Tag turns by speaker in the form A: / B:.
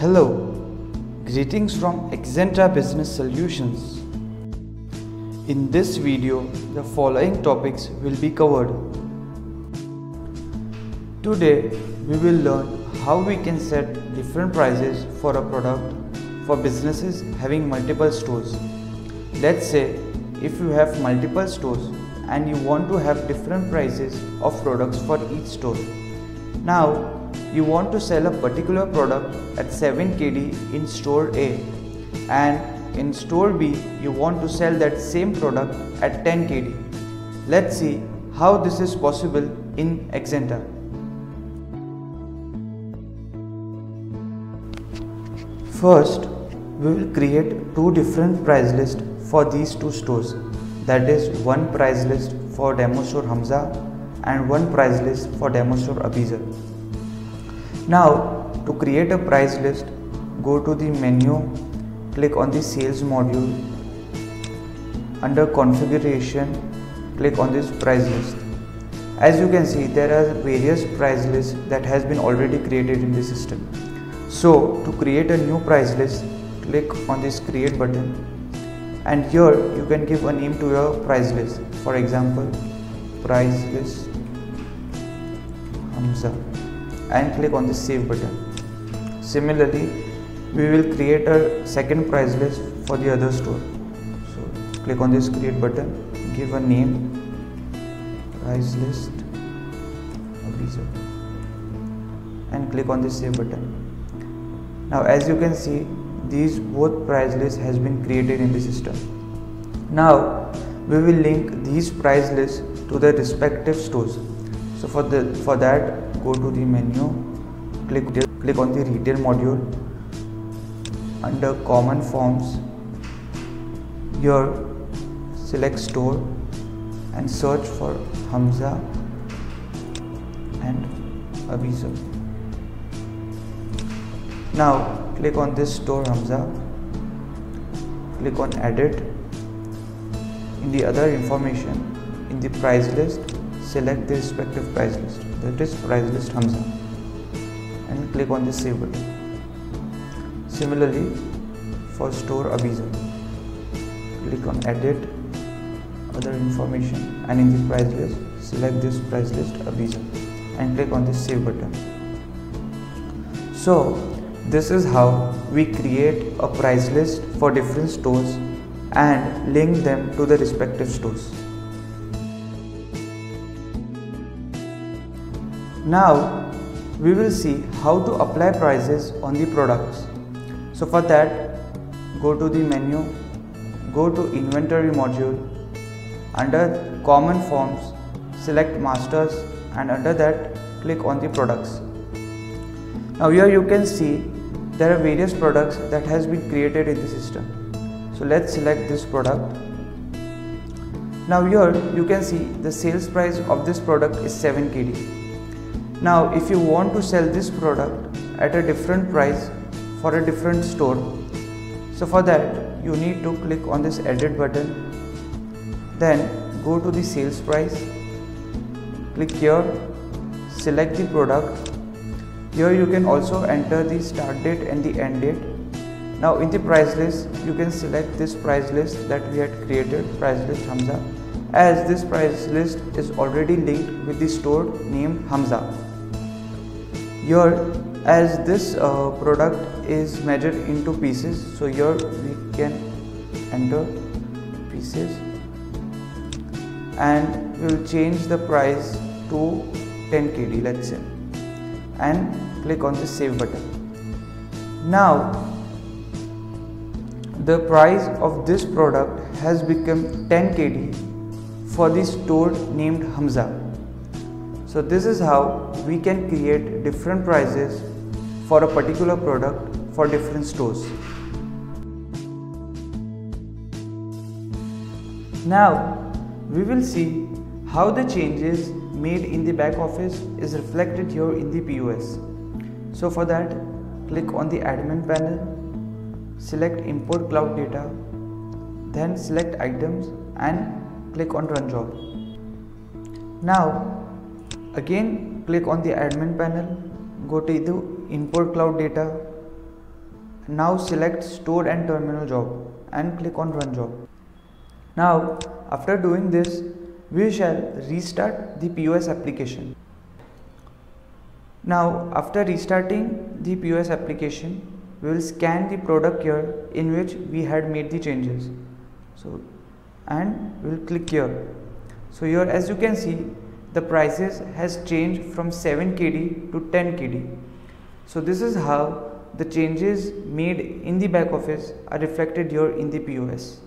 A: Hello, greetings from Axanta Business Solutions. In this video, the following topics will be covered. Today, we will learn how we can set different prices for a product for businesses having multiple stores. Let's say if you have multiple stores and you want to have different prices of products for each store. Now, you want to sell a particular product at 7 KD in store A, and in store B you want to sell that same product at 10 KD. Let's see how this is possible in Axanta. First, we will create two different price lists for these two stores. That is, one price list for demo store Hamza and one price list for demo store Abiza. Now, to create a price list, go to the menu, click on the sales module. Under configuration, click on this price list. As you can see, there are various price lists that has been already created in the system. So, to create a new price list, click on this create button, and here you can give a name to your price list. For example, price list Hamza, and click on the save button. Similarly, we will create a second price list for the other store. So click on this create button, give a name, price list Abiza, and click on the save button. Now, as you can see, these both price lists has been created in the system. Now we will link these price lists to the respective stores. So for that, go to the menu, click on the retail module. Under common forms, here select store and search for Hamza and Abiza. Now click on this store Hamza, click on edit. In the other information, in the price list, select the respective price list, that is price list Hamza, and click on the save button. Similarly, for store Abiza, click on edit, other information, and in the price list, select this price list Abiza and click on the save button. So, this is how we create a price list for different stores and link them to the respective stores. Now, we will see how to apply prices on the products. So for that, go to the menu, go to inventory module. Under common forms, select masters, and under that, click on the products. Now here you can see there are various products that has been created in the system. So let's select this product. Now here you can see the sales price of this product is 7 KD. Now if you want to sell this product at a different price for a different store, so for that you need to click on this edit button, then go to the sales price, click here, select the product. Here you can also enter the start date and the end date. Now in the price list, you can select this price list that we had created, price list Hamza, as this price list is already linked with the store named Hamza. Here, as this product is measured into pieces, so here we can enter pieces and we will change the price to 10 KD, let's say, and click on the save button. Now the price of this product has become 10 KD for the store named Hamza. So this is how we can create different prices for a particular product for different stores. Now we will see how the changes made in the back office is reflected here in the POS. So for that, click on the admin panel, select import cloud data, then select items and click on run job. Now again click on the admin panel, go to the import cloud data, Now select Store and Terminal Job and click on Run Job. Now after doing this, we shall restart the POS application. Now after restarting the POS application, we will scan the product here in which we had made the changes. And we will click here. So here, as you can see, the prices has changed from 7 KD to 10 KD. So this is how the changes made in the back office are reflected here in the POS.